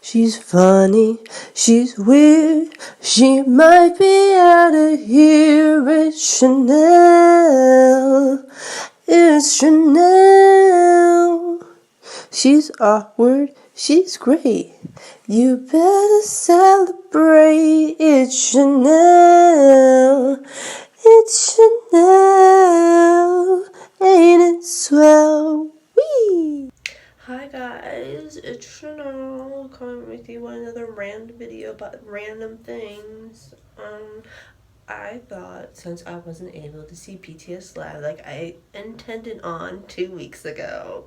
She's funny, she's weird, she might be out of here. It's Chanel, it's Chanel. She's awkward, she's great, you better celebrate. It's Chanel, it's Chanel, ain't it swell? Whee! Hi guys, it's Chanel coming with you with another random video about random things. I thought since I wasn't able to see BTS live like I intended on 2 weeks ago,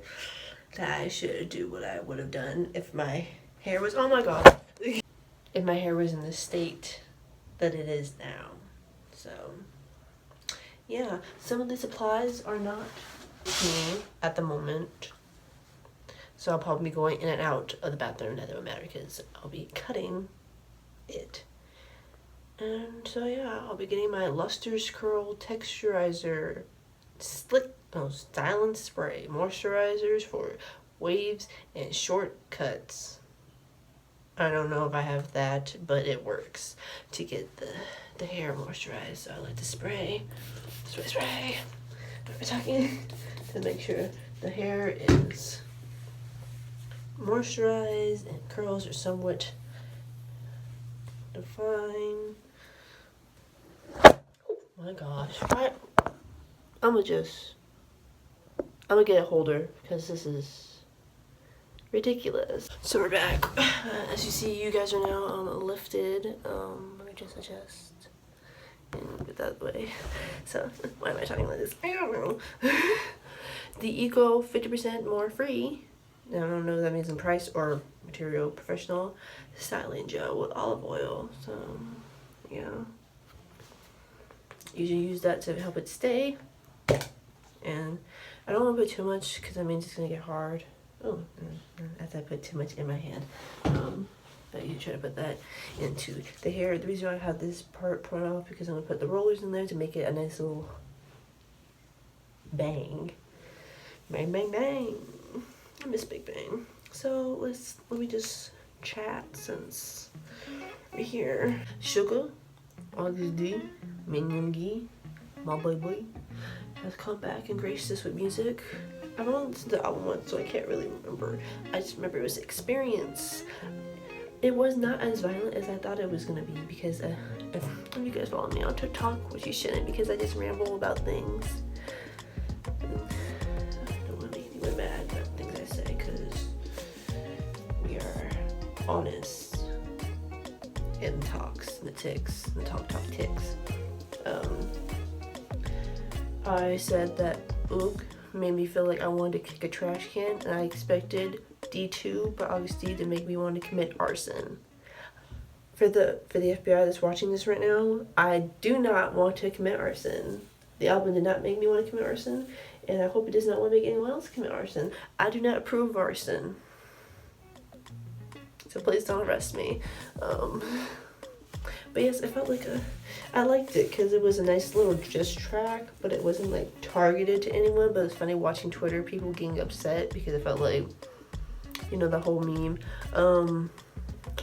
that I should do what I would have done if my hair was, oh my god, if my hair was in the state that it is now. So yeah, some of the supplies are not with me at the moment. So I'll probably be going in and out of the bathroom, that doesn't matter because I'll be cutting it. And so yeah, I'll be getting my Luster's Curl Texturizer Styling Spray. Moisturizers for waves and short cuts. I don't know if I have that, but it works to get the hair moisturized. So I like to spray. We're talking to make sure the hair is moisturized and curls are somewhat defined. Oh my gosh. I'm gonna get a holder because this is ridiculous. So we're back. As you see, you guys are now lifted. Let me just adjust and get that way. So why am I talking like this? I don't know. The Eco 50% more free. I don't know if that means in price or material. Professional styling gel with olive oil. So yeah, you should use that to help it stay. And I don't want to put too much because that means it's gonna get hard. Oh, as I put too much in my hand. But you try to put that into the hair. The reason why I have this part put off because I'm gonna put the rollers in there to make it a nice little bang, bang, bang, bang. I miss Big Bang. So let me just chat since we're here. Sugar, Agust D, Minyoongi, my boy, has come back and graced us with music. I've only listened to the album once, so I can't really remember. I just remember it was Experience. It was not as violent as I thought it was gonna be because if you guys follow me on TikTok, which you shouldn't because I just ramble about things. I don't want to make anyone mad about things I say because we are honest in the talks, in the ticks, in the talk ticks. I said that Oog made me feel like I wanted to kick a trash can, and I expected D2 by Agust D to make me want to commit arson. For the FBI that's watching this right now, I do not want to commit arson. The album did not make me want to commit arson, and I hope it does not want to make anyone else commit arson. I do not approve of arson. So please don't arrest me. But yes, I felt like I liked it because it was a nice little diss track, but it wasn't like targeted to anyone. But it's funny watching Twitter, people getting upset because it felt like, you know, the whole meme.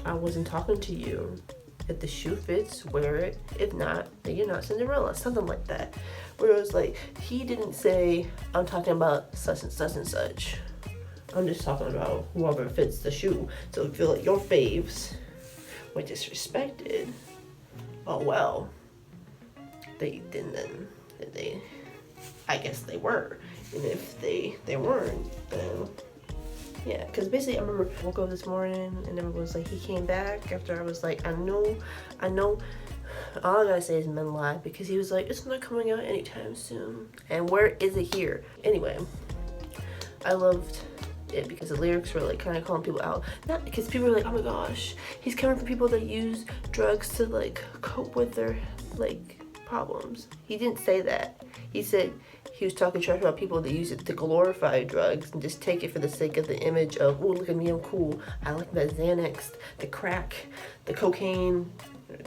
I wasn't talking to you. If the shoe fits, wear it. If not, then you're not Cinderella. Something like that. Where it was like, he didn't say, I'm talking about such and such and such. I'm just talking about whoever fits the shoe. So if you feel like your faves were disrespected, oh well. They didn't. I guess they were. And if they weren't, then yeah. Because basically, I remember I woke up this morning and everyone was like, he came back after I was like, I know. All I gotta say is men lie because he was like, it's not coming out anytime soon. And where is it here? Anyway, I loved it because the lyrics were like kind of calling people out. Not because people were like, oh my gosh, he's coming for people that use drugs to like cope with their like problems. He didn't say that. He said he was talking trash about people that use it to glorify drugs and just take it for the sake of the image of, oh, look at me, I'm cool. I like that Xanax, the crack, the cocaine,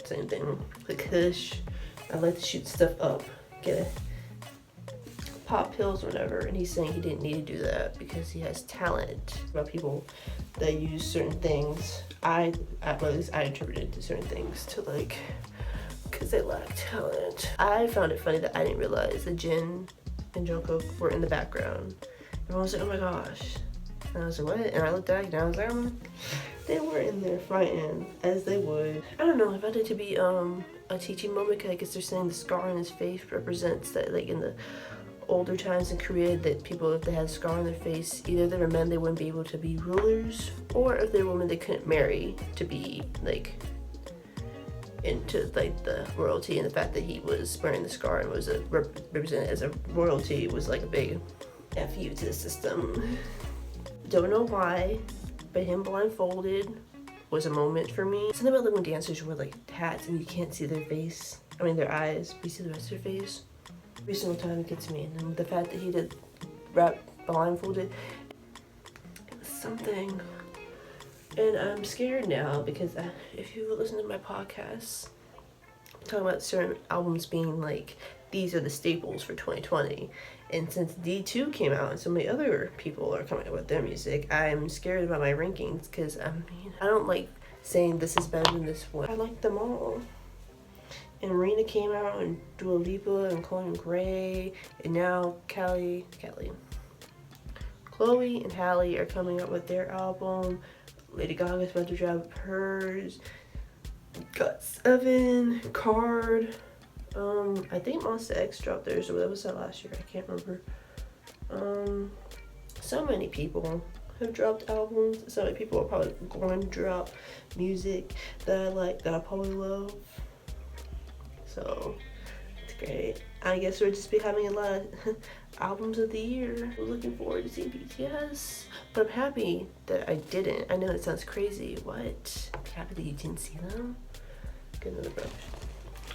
same thing, the kush. I like to shoot stuff up, get a pop pills or whatever, and he's saying he didn't need to do that because he has talent. About people that use certain things, at least I interpreted to certain things to like, because they lack talent. I found it funny that I didn't realize that Jin and Jungkook were in the background. Everyone was like, oh my gosh. And I was like, what? And I looked back and I was like, they were in there fighting as they would. I don't know, I found it to be a teaching moment, because I guess they're saying the scar on his face represents that, like in the older times in Korea, that people, if they had a scar on their face, either they were men, they wouldn't be able to be rulers, or if they were women, they couldn't marry to be like into like the royalty. And the fact that he was wearing the scar and was represented as a royalty was like a big FU to the system. Don't know why, but him blindfolded was a moment for me. Something about like when dancers wear like hats and you can't see their face, I mean their eyes, but you see the rest of their face. Every single time it gets me. And then the fact that he did rap blindfolded, it was something. And I'm scared now because if you listen to my podcasts, I'm talking about certain albums being like, these are the staples for 2020. And since D2 came out and so many other people are coming out with their music, I'm scared about my rankings, because I mean, I don't like saying this is better than this one. I like them all. And Rina came out, and Dua Lipa and Chloe Gray, and now Chloe and Halle are coming out with their album. Lady Gaga's about to drop hers. Got 7, Card. I think Monsta X dropped theirs, or that was that last year, I can't remember. So many people have dropped albums. So many people are probably going to drop music that I like, that I probably love. So it's great. I guess we'll just be having a lot of albums of the year. We're looking forward to seeing BTS, but I'm happy that I didn't. I know it sounds crazy. What? I'm happy that you didn't see them? Get another brush.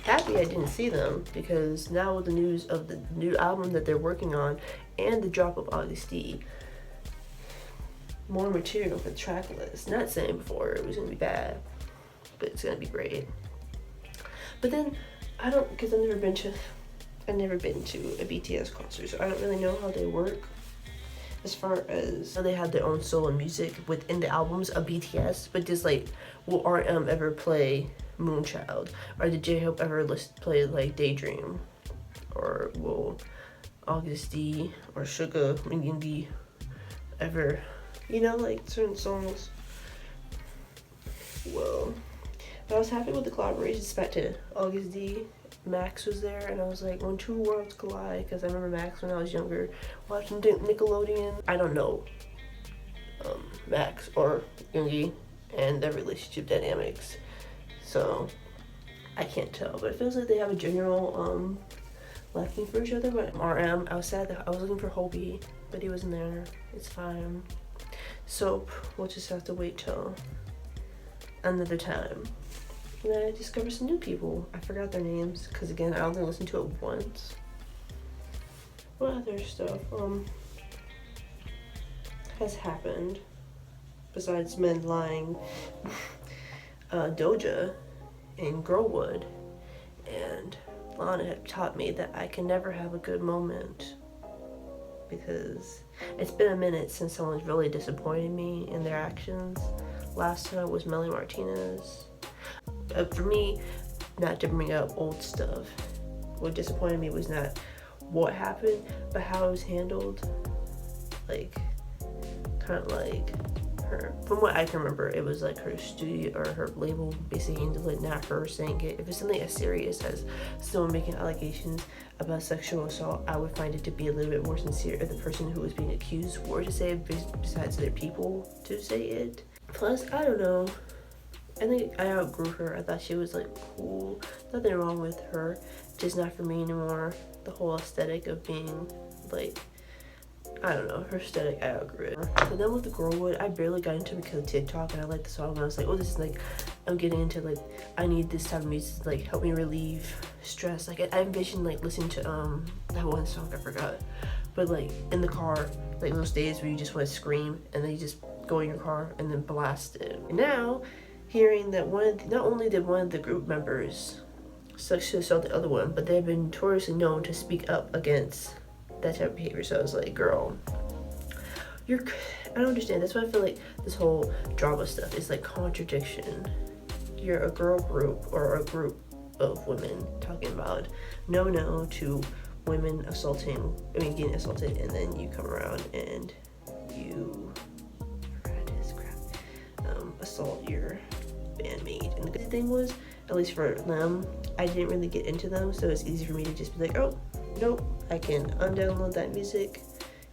Happy I didn't see them, because now with the news of the new album that they're working on and the drop of Agust D, more material for the track list. Not saying before it was gonna be bad, but it's gonna be great. But then I don't, because I've never been to a BTS concert, so I don't really know how they work as far as how they have their own solo music within the albums of BTS. But just like, will RM ever play Moonchild, or did J-Hope ever play like Daydream, or will Agust D or Suga Mindy ever, you know, like certain songs. Well, but I was happy with the collaborations back to Agust D. Max was there, and I was like, when two worlds collide, because I remember Max when I was younger watching Nickelodeon. I don't know Max or Yoongi and their relationship dynamics, so I can't tell, but it feels like they have a general liking for each other. But RM, I was sad that I was looking for Hobie, but he wasn't there. It's fine. Soap, we'll just have to wait till another time. And then I discovered some new people. I forgot their names, because again, I only listened to it once. What other stuff has happened besides men lying? Doja and Girlwood and Lana have taught me that I can never have a good moment, because it's been a minute since someone's really disappointed me in their actions. Last time was Melly Martinez. For me, not to bring up old stuff, what disappointed me was not what happened, but how it was handled. Like, kind of like her, from what I can remember, it was like her studio or her label basically handled it, not her saying it. If it's something as serious as someone making allegations about sexual assault, I would find it to be a little bit more sincere if the person who was being accused were to say it, besides their people to say it. Plus, I don't know, I think I outgrew her. I thought she was like cool, nothing wrong with her, just not for me anymore. The whole aesthetic of being like, I don't know, her aesthetic, I outgrew it. But then with the Girlwood, I barely got into it because of TikTok, and I liked the song, and I was like, oh, this is like, I'm getting into like, I need this type of music to like help me relieve stress. Like I envisioned like listening to that one song I forgot, but like in the car, like those days where you just want to scream and then you just go in your car and then blast it. And now, hearing that not only did one of the group members sexually assault the other one, but they've been notoriously known to speak up against that type of behavior. So I was like, girl, I don't understand. That's why I feel like this whole drama stuff is like contradiction. You're a girl group or a group of women talking about no to women getting assaulted, and then you come around and you assault your bandmate. And the good thing was, at least for them, I didn't really get into them, so it's easy for me to just be like, oh, nope, I can undownload that music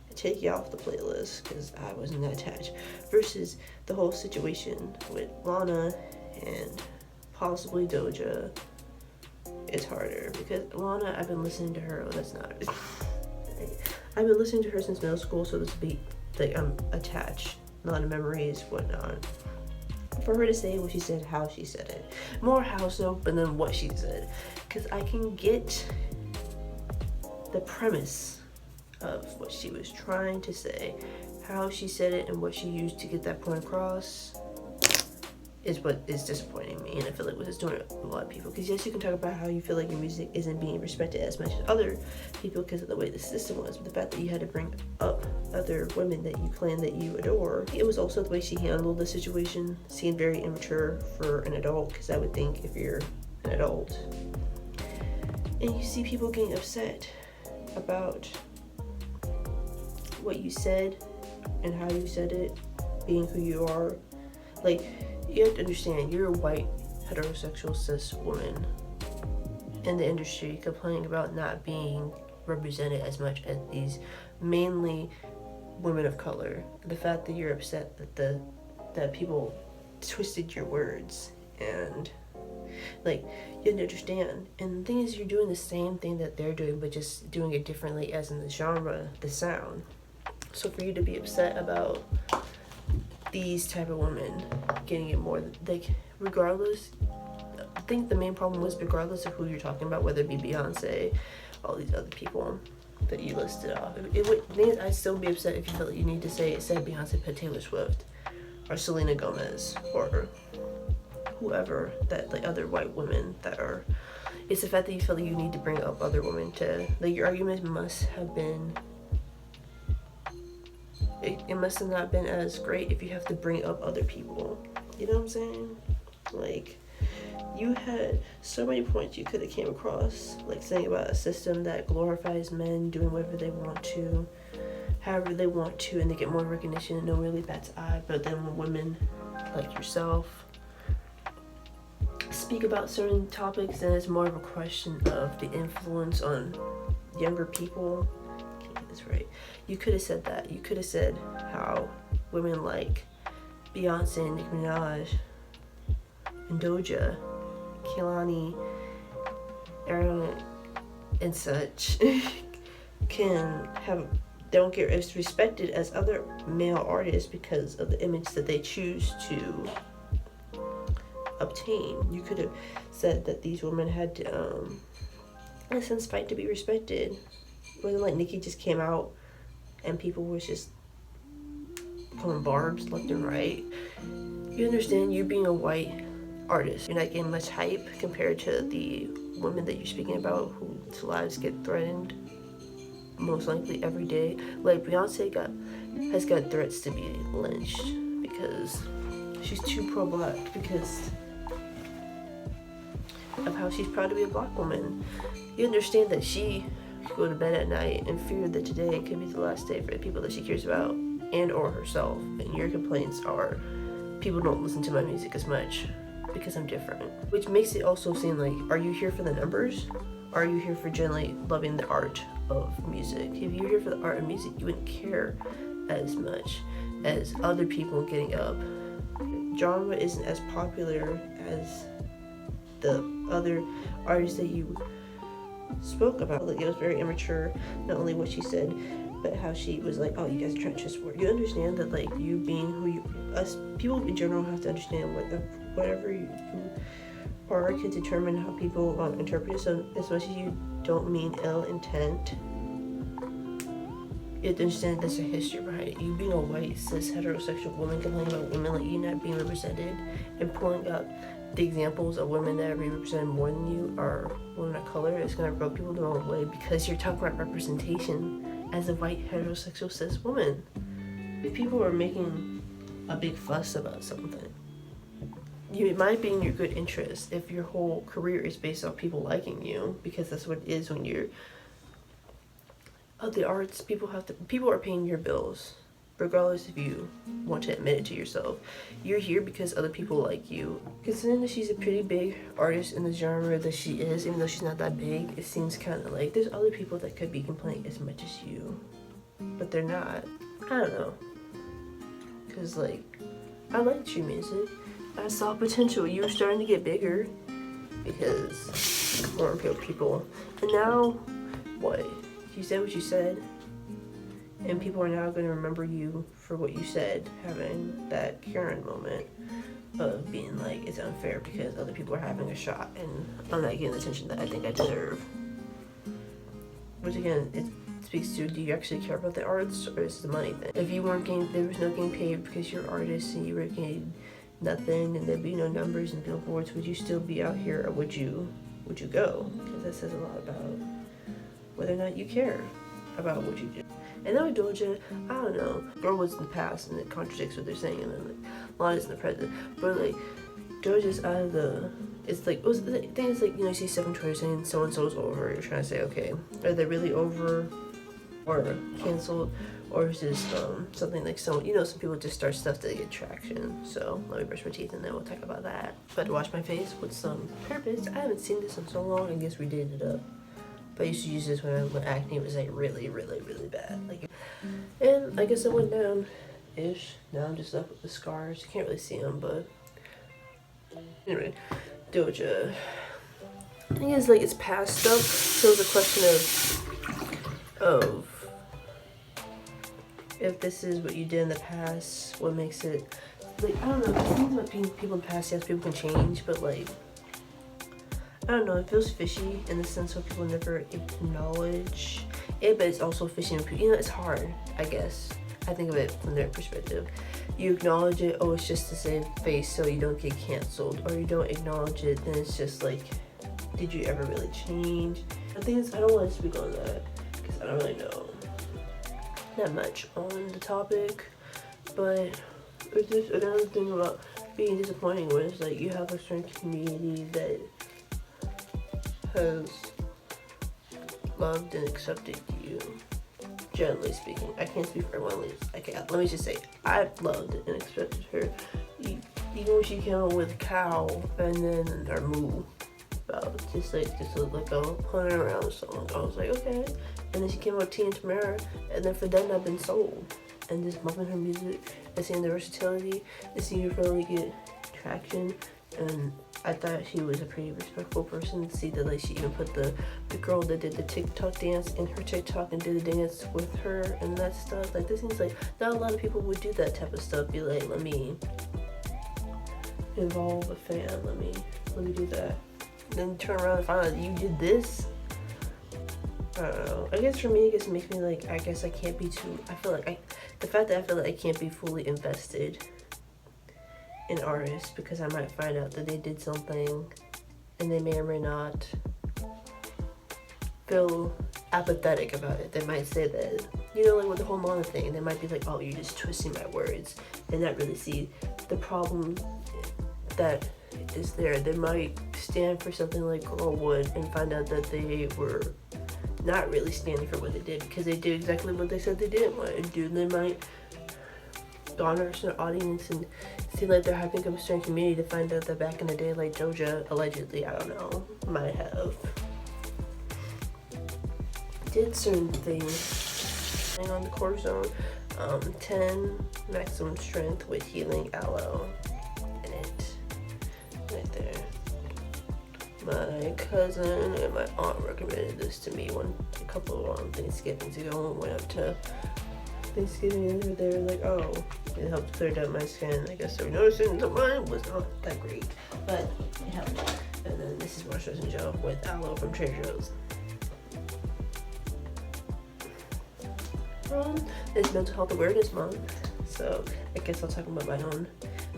and take you off the playlist because I wasn't that attached. Versus the whole situation with Lana and possibly Doja, it's harder because Lana, I've been listening to her. Oh, that's not it. I've been listening to her since middle school, so this beat, like, I'm attached, a lot of memories, whatnot. For her to say what she said, how she said it, more how so, but then what she said, because I can get the premise of what she was trying to say. How she said it and what she used to get that point across is what is disappointing me, and I feel like what it's doing to a lot of people. Because yes, you can talk about how you feel like your music isn't being respected as much as other people because of the way the system was, but the fact that you had to bring up other women that you claim that you adore, it was also the way she handled the situation seemed very immature for an adult. Because I would think if you're an adult and you see people getting upset about what you said and how you said it, being who you are, like, you have to understand, you're a white, heterosexual, cis woman in the industry complaining about not being represented as much as these mainly women of color. The fact that you're upset that people twisted your words, and like, you didn't understand. And the thing is, you're doing the same thing that they're doing, but just doing it differently as in the genre, the sound. So for you to be upset about these type of women getting it more, like, regardless, I think the main problem was regardless of who you're talking about, whether it be Beyonce, all these other people that you listed off, I'd still be upset if you felt like you need to say it said Beyonce, but Taylor Swift or Selena Gomez or whoever, that, like, other white women that are, it's the fact that you feel like you need to bring up other women to, like, your argument must have been, it must have not been as great if you have to bring up other people. You know what I'm saying? Like, you had so many points you could have came across, like saying about a system that glorifies men doing whatever they want to, however they want to, and they get more recognition and no really bats eye. But then when women like yourself speak about certain topics, then it's more of a question of the influence on younger people. That's right. You could have said that. You could have said how women like Beyonce and Nicki Minaj and Doja, Kehlani, Aaron, and such don't get as respected as other male artists because of the image that they choose to obtain. You could have said that these women had to, in a sense, fight to be respected. It wasn't like Nicki just came out and people was just calling barbs left and right. You understand, you being a white artist, you're not getting much hype compared to the women that you're speaking about whose lives get threatened most likely every day. Like, Beyonce has got threats to be lynched because she's too pro-black, because of how she's proud to be a black woman. You understand that she could go to bed at night and fear that today could be the last day for the people that she cares about and or herself. And your complaints are, people don't listen to my music as much because I'm different. Which makes it also seem like, are you here for the numbers? Or are you here for generally loving the art of music? If you're here for the art of music, you wouldn't care as much as other people getting up. Genre isn't as popular as the other artists that you spoke about. Like, it was very immature, not only what she said, but how she was like, oh, you guys are trying to just work. You understand that, like, you being who you, us people in general have to understand whatever you are can determine how people interpret it. So as much as you don't mean ill intent, you have to understand there's a history behind it. You being a white, cis, heterosexual woman complaining about women like you not being represented and pulling up the examples of women that are being represented more than you are women of color, it's going to rub people the wrong way because you're talking about representation as a white heterosexual cis woman. If people are making a big fuss about something, it might be in your good interest if your whole career is based on people liking you, because that's what it is when you're of the arts. People are paying your bills, regardless if you want to admit it to yourself. You're here because other people like you. Considering that she's a pretty big artist in the genre that she is, even though she's not that big, it seems kind of like there's other people that could be complaining as much as you, but they're not. I don't know, because like, I liked your music. I saw potential. You were starting to get bigger because more people. And now, what? You said what you said, and people are now going to remember you for what you said, having that Karen moment of being like, it's unfair because other people are having a shot and I'm not getting the attention that I think I deserve. Which again, it speaks to, do you actually care about the arts, or is it the money thing? If you weren't getting, there was no getting paid because you're artists and you were getting nothing and there'd be no numbers and billboards, would you still be out here, or would you go? Because that says a lot about whether or not you care about what you do. And now with Doja, I don't know. Girl was in the past and it contradicts what they're saying, and then like Lana's in the present. But like Doja's out of the, it's like, the thing is like, you know, you see stuff on Twitter saying so and so's over. You're trying to say, okay, are they really over or canceled, or is this something like some people just start stuff to get traction? So let me brush my teeth and then we'll talk about that. But to wash my face with some purpose. I haven't seen this in so long. I guess we did it up. But I used to use this when acne was like really, really, really bad. Like, and I guess it went down-ish. Now I'm just left with the scars. You can't really see them, but anyway, Doja. I think it's like it's past stuff, so it's a question of if this is what you did in the past, what makes it like, I don't know. The thing about being people in the past, yes, people can change, but like, I don't know, it feels fishy in the sense where people never acknowledge it, but it's also fishy when people, it's hard, I guess. I think of it from their perspective. You acknowledge it, oh, it's just to save face so you don't get canceled, or you don't acknowledge it, then it's just like, did you ever really change? The thing is, I don't want to speak on that because I don't really know that much on the topic, but it's just another thing about being disappointing was like you have a certain community that has loved and accepted you, generally speaking. I can't speak for everyone. Let me just say, I've loved and accepted her. Even when she came out with Cow and then her Moo, just like a hunting around song, I was like, okay. And then she came out with T and Tamara, and then for then I've been sold. And just loving her music, and seeing the versatility, and seeing her finally get traction, and I thought she was a pretty respectful person. To see that like she even put the girl that did the TikTok dance in her TikTok and did the dance with her and that stuff. Like this seems like not a lot of people would do that type of stuff. Be like, let me involve a fan. Let me do that. Then turn around and find out that you did this. I don't know. I guess for me, it makes me like, I guess I can't be too. I feel like the fact that I feel like I can't be fully invested in artists because I might find out that they did something and they may or may not feel apathetic about it. They might say that, like with the whole Lana thing, they might be like, oh, you're just twisting my words and not really see the problem that is there. They might stand for something like Girl would and find out that they were not really standing for what they did because they did exactly what they said they didn't want to do. They might garner a certain audience and seem like they're hyping up a certain community to find out that back in the day, like Doja allegedly, I don't know, might have did certain things. On the cortisone, 10 maximum strength with healing aloe in it, right there. My cousin and my aunt recommended this to me a couple of Thanksgivings ago. Went up to Thanksgiving and they were like, oh, it helped clear up my skin. I guess they were noticing that mine was not that great, but it helped. And then this is moisturizing gel with aloe from Trader Joe's. It's Mental Health Awareness Month, so I guess I'll talk about my own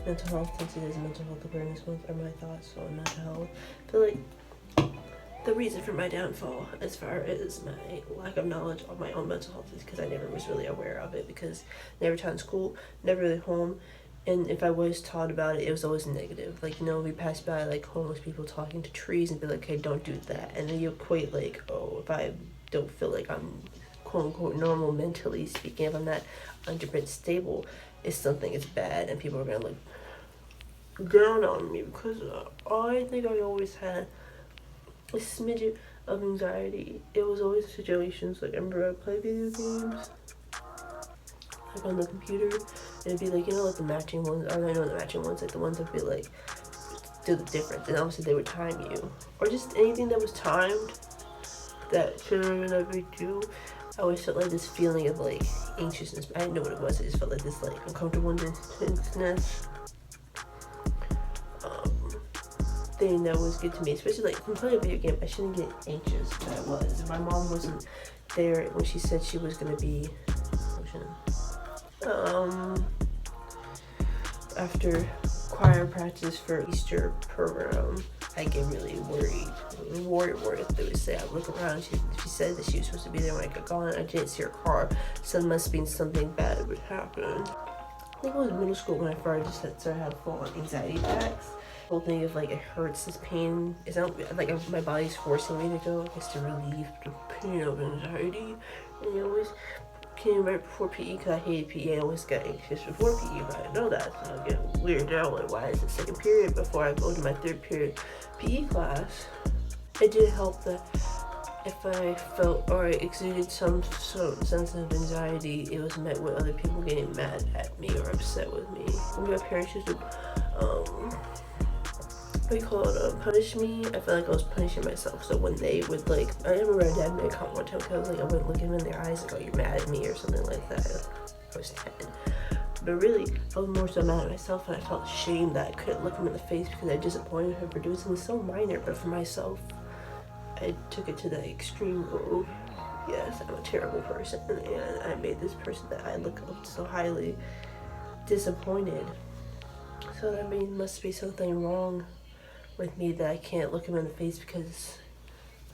mental health since it is Mental Health Awareness Month, or my thoughts on mental health. I feel like the reason for my downfall as far as my lack of knowledge on my own mental health is because I never was really aware of it, because never taught in school, never really home. And if I was taught about it, it was always negative. Like, you know, we passed by like homeless people talking to trees and be like, hey, don't do that. And then you equate like, oh, if I don't feel like I'm quote unquote normal mentally speaking, if I'm not 100% stable, it's something, it's bad, and people are gonna like down on me because I think I always had a smidget of anxiety. It was always situations like, I remember I played video games like on the computer, and it'd be like, you know, like the matching ones, or I know the matching ones, like the ones that would be like do the difference, and obviously they would time you, or just anything that was timed that shouldn't have been do. I always felt like this feeling of like anxiousness. I didn't know what it was. I just felt like this like uncomfortableness thing that was good to me, especially like when playing a video game. I shouldn't get anxious, but I was. If my mom wasn't there when she said she was gonna be after choir practice for Easter program, I get really worried. They would say, I look around, she said that she was supposed to be there when I got gone. I didn't see her car, so it must mean something bad would happen. I think it was middle school when I first started having full-on anxiety attacks. The whole thing of like, it hurts, this pain, it's not like my body's forcing me to go, I guess, to relieve the pain of anxiety. And it always came right before PE, because I hated PE. I always got anxious before PE, but I didn't know that, so I get weirded out, like, why is it second period before I go to my third period PE class? It did help that if I felt or I exuded some sense of anxiety, it was met with other people getting mad at me or upset with me. When my parents used to punish me, I felt like I was punishing myself. So when they would like, I remember my dad made a comment one time, because I was like, I wouldn't look him in their eyes like, oh, you're mad at me or something like that. I was 10. But really, I was more so mad at myself, and I felt ashamed that I couldn't look him in the face because I disappointed him for doing something so minor. But for myself, I took it to the extreme of, yes, I'm a terrible person, and I made this person that I look up to so highly disappointed. So that must be something wrong with me, that I can't look him in the face because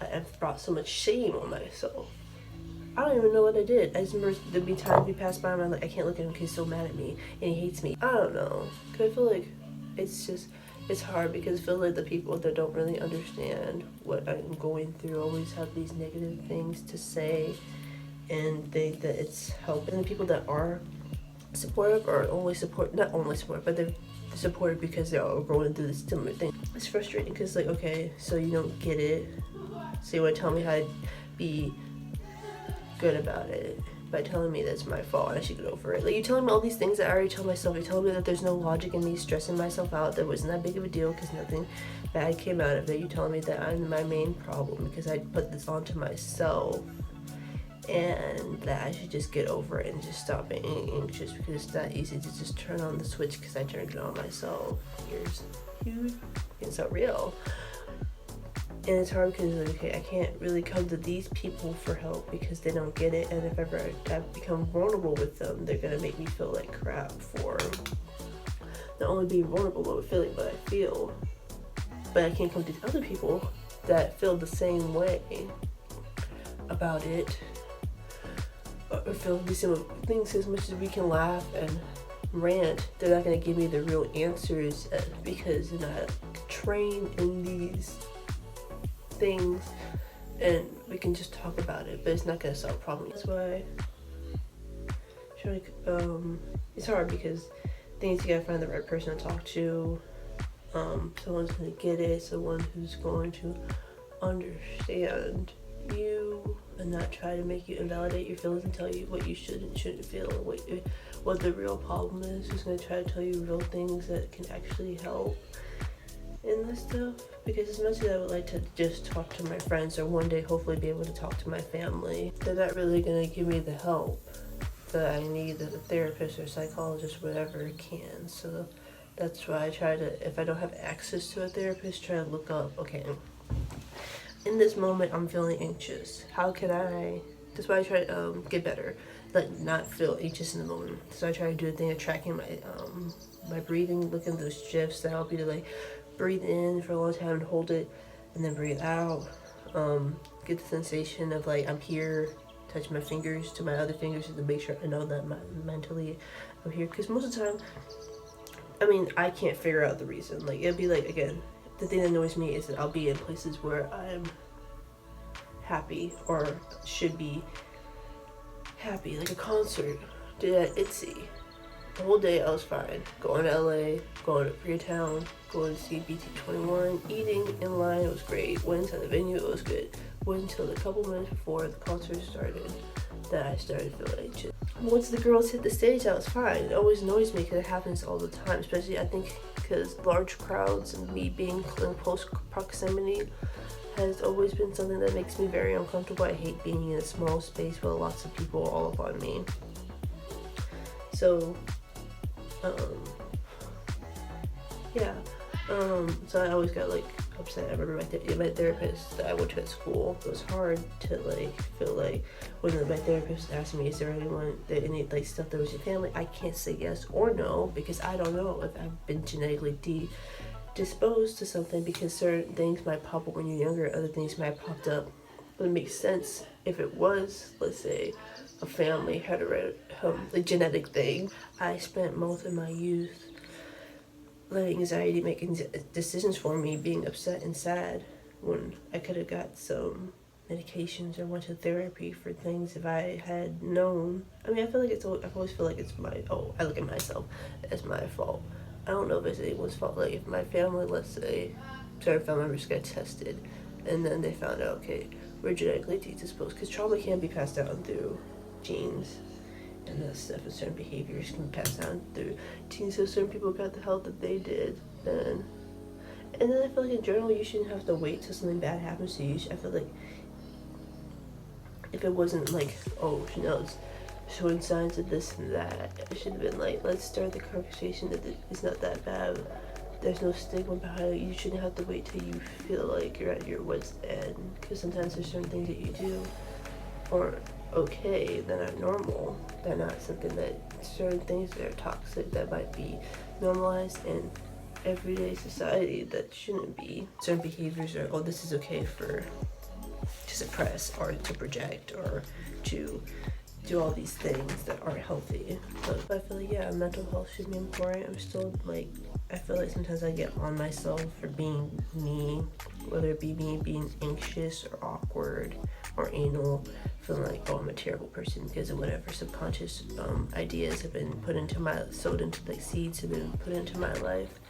I've brought so much shame on myself. I don't even know what I did. I just remember there'd be times we passed by and I'm like, I can't look at him because he's so mad at me and he hates me. I don't know, because I feel like it's hard, because I feel like the people that don't really understand what I'm going through always have these negative things to say and think that it's helping. And the people that are supportive are not only support, but they're supportive because they're all going through this similar thing. It's frustrating because, like, okay, so you don't get it, so you want to tell me how to be good about it by telling me that's my fault and I should get over it. Like, you're telling me all these things that I already tell myself. You're telling me that there's no logic in me stressing myself out, that wasn't that big of a deal because nothing bad came out of it. You're telling me that I'm my main problem because I put this onto myself, and that I should just get over it and just stop being anxious, because it's not easy to just turn on the switch because I turned it on myself. Here's huge. It's so real. And it's hard because, like, okay, I can't really come to these people for help because they don't get it, and if ever I become vulnerable with them, they're gonna make me feel like crap for not only being vulnerable but feeling what I feel. But I can't come to other people that feel the same way about it, or feel these similar things. As much as we can laugh and rant, they're not going to give me the real answers because they're not trained in these things, and we can just talk about it, but it's not going to solve problems. That's why it's hard, because things, you got to find the right person to talk to, someone's going to get it, someone who's going to understand you and not try to make you invalidate your feelings and tell you what you should and shouldn't feel, and what the real problem is. Who's going to try to tell you real things that can actually help in this stuff. Because as much as I would like to just talk to my friends, or one day hopefully be able to talk to my family, they're not really going to give me the help that I need, that a therapist or psychologist or whatever can. So that's why I try to, if I don't have access to a therapist, try to look up, okay, in this moment I'm feeling anxious, how can I, that's why I try to get better, like not feel anxious in the moment. So I try to do a thing of tracking my breathing, looking at those GIFs that help you to like breathe in for a long time and hold it and then breathe out. Get the sensation of like I'm here, touch my fingers to my other fingers to make sure I know that mentally I'm here. Because most of the time, I mean, I can't figure out the reason. Like, it'll be like, again, the thing that annoys me is that I'll be in places where I'm happy or should be happy, like a concert, did at ITZY. The whole day I was fine. Going to LA, going to Koreatown, going to see BT21, eating in line, it was great. Went to the venue, it was good. Wasn't until a couple minutes before the concert started that I started feeling anxious. Once the girls hit the stage, I was fine. It always annoys me because it happens all the time, especially I think because large crowds and me being in close proximity has always been something that makes me very uncomfortable. I hate being in a small space with lots of people all up on me. So, so I always got like upset. I remember my therapist that I went to at school. It was hard to like feel like when my therapist asked me, "Is there any like stuff that was your family?" I can't say yes or no because I don't know if I've been genetically disposed to something, because certain things might pop up when you're younger, other things might have popped up. But it makes sense if it was, let's say, a family a genetic thing. I spent most of my youth letting anxiety make decisions for me, being upset and sad when I could have got some medications or went to therapy for things if I had known. I mean, I always feel like it's I look at myself as my fault. I don't know if it's anyone's fault. Like if my family, let's say, certain family members get tested and then they found out, okay, we're genetically predisposed, because trauma can be passed down through genes. And that stuff and certain behaviors can be passed down through teens. So certain people got the health that they did, and then I feel like in general you shouldn't have to wait till something bad happens to you. I feel like if it wasn't like, oh, she knows showing signs of this and that, it should have been like, let's start the conversation that it's not that bad. There's no stigma behind it. You shouldn't have to wait till you feel like you're at your wit's end, because sometimes there's certain things that you do or okay, they're not normal. They're not something that certain things that are toxic that might be normalized in everyday society that shouldn't be. Certain behaviors are, oh, this is okay to suppress or to project or to do all these things that aren't healthy. But I feel like, mental health should be important. I'm still like, I feel like sometimes I get on myself for being me, whether it be me being anxious or awkward or anal, feeling like, oh, I'm a terrible person because of whatever subconscious ideas have been seeds have been put into my life.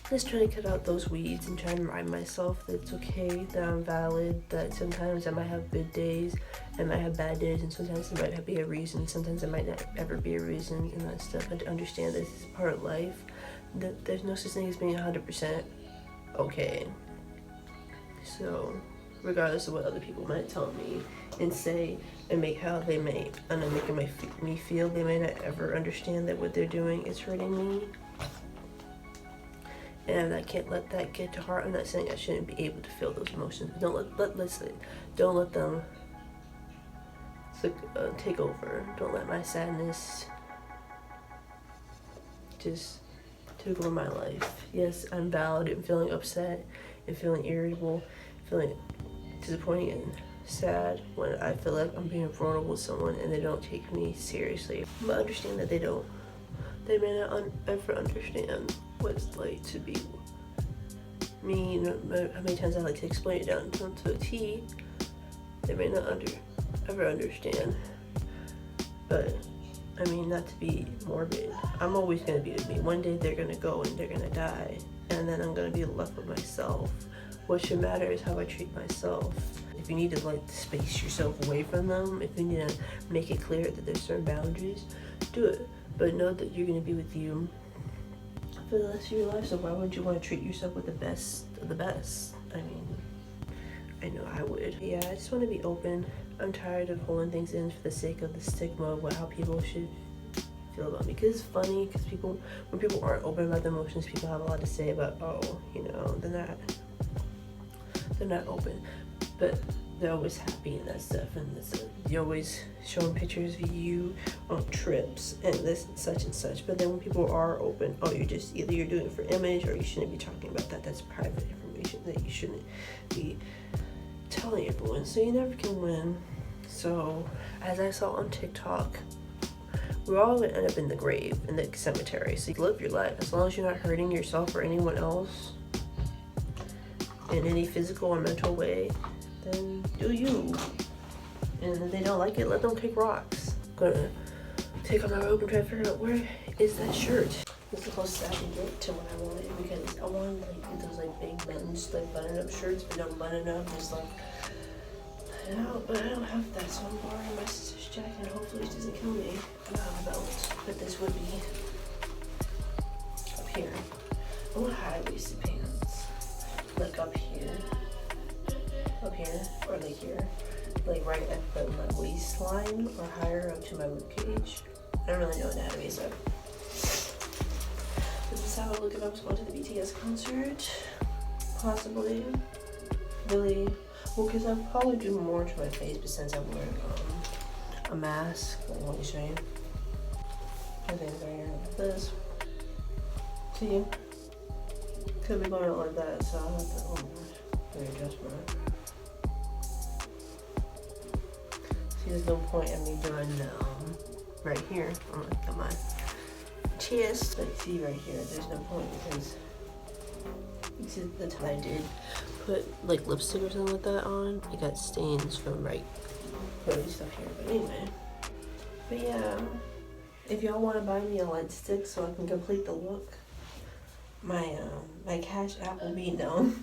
Just trying to cut out those weeds and trying to remind myself that it's okay, that I'm valid, that sometimes I might have good days, I might have bad days, and sometimes there might be a reason, sometimes there might not ever be a reason, and that stuff. And to understand that this is part of life, that there's no such thing as being 100% okay. So, regardless of what other people might tell me and say and make how they may, and then making me feel, they may not ever understand that what they're doing is hurting me. And I can't let that get to heart. I'm not saying I shouldn't be able to feel those emotions, but don't let them take over. Don't let my sadness just take over my life. Yes, I'm valid in feeling upset and feeling irritable, feeling disappointed and sad when I feel like I'm being vulnerable with someone and they don't take me seriously. But understand that they may not ever understand what it's like to be me. You know, how many times I like to explain it down to a T. They may not ever understand. But I mean, not to be morbid, I'm always gonna be with me. One day they're gonna go and they're gonna die, and then I'm gonna be left with myself. What should matter is how I treat myself. If you need to like space yourself away from them, if you need to make it clear that there's certain boundaries, do it. But know that you're gonna be with you for the rest of your life, so why wouldn't you want to treat yourself with the best of the best? I mean, I know I would. Yeah, I just want to be open. I'm tired of holding things in for the sake of the stigma of how people should feel about me. Because it's funny, because when people aren't open about their emotions, people have a lot to say about, oh, you know, they're not open. But they're always happy and that stuff, and you're always showing pictures of you on trips and this and such. But then when people are open, oh, you're doing it for image, or you shouldn't be talking about that. That's private information that you shouldn't be telling you, everyone, so you never can win. So, as I saw on TikTok, we're all gonna end up in the grave, in the cemetery. So you live your life. As long as you're not hurting yourself or anyone else in any physical or mental way, then do you. And if they don't like it, let them kick rocks. I'm gonna take on my rope and try to figure out where is that shirt. It's the closest I can get to what I wanted, because I wanted like those like big men's like button-up shirts, but don't button up, just like but I don't have that, so I'm borrowing my sister's jacket and hopefully it doesn't kill me. I don't have a belt, but this would be up here. I want high-waisted pants, like up here, or like here, like right at my waistline or higher up to my ribcage. I don't really know anatomy, so this is how it would look if I was going to the BTS concert. Possibly. Really. Well, because I'll probably do more to my face, but since I'm wearing a mask, let me show you. I think it's right here like this. See? Could be going out like that, so I'll have to readjust mine. See, there's no point in me doing right here on my chest. Like, see right here, there's no point because you see the time I did put like lipstick or something like that on, it got stains from putting stuff here. But anyway, but yeah, if y'all want to buy me a light stick so I can complete the look, my my Cash App will be known.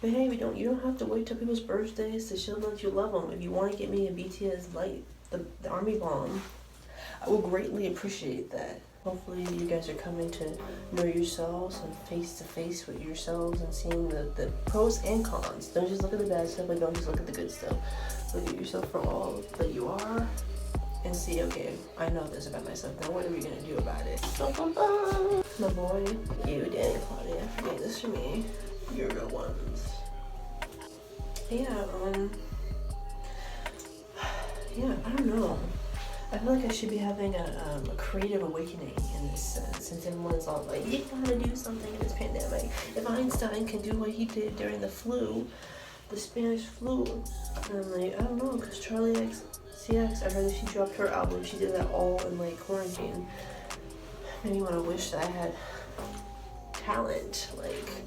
But hey, you don't have to wait till people's birthdays to show that you love them. If you want to get me a BTS light, the Army Bomb, I will greatly appreciate that. Hopefully you guys are coming to know yourselves and face to face with yourselves and seeing the pros and cons. Don't just look at the bad stuff, but don't just look at the good stuff. Look at yourself for all that you are and see, okay, I know this about myself. Now what are we gonna do about it? My boy, you, Danny, Claudia, forget this for me. You're real ones. Yeah, I don't know. I feel like I should be having a creative awakening in this sense, since everyone's all like, you gotta do something in this pandemic. If Einstein can do what he did during the Spanish flu, and I'm like, I don't know, because Charlie XCX, I heard that she dropped her album, she did that all in like quarantine. Made me want to wish that I had talent, like,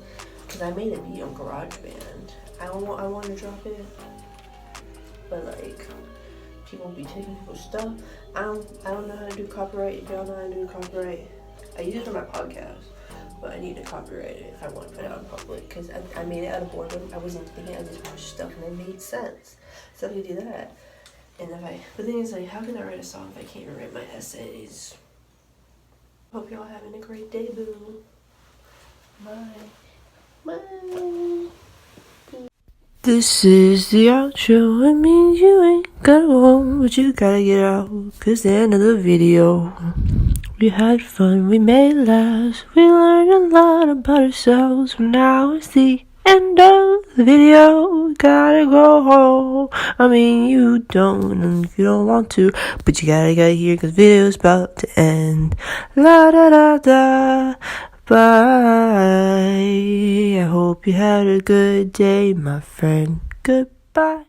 because I made a beat on GarageBand. I want to drop it, but like, people be taking people's stuff. I don't know how to do copyright. If y'all know how to do copyright, I use it for my podcast, but I need to copyright it if I want to put it out in public, because I made it out of boredom. I wasn't thinking of this much stuff, and it made sense. So I could do that. And the thing is, like, how can I write a song if I can't even write my essays? Hope y'all having a great day, boo. Bye. Bye. This is the outro. It means you ain't gotta go home, but you gotta get out, 'cause the end of the video. We had fun, we made laughs, we learned a lot about ourselves. But now it's the end of the video. Gotta go home. I mean, you don't, and if you don't want to, but you gotta get here, 'cause the video's about to end. La da da da. Bye. I hope you had a good day, my friend. Goodbye.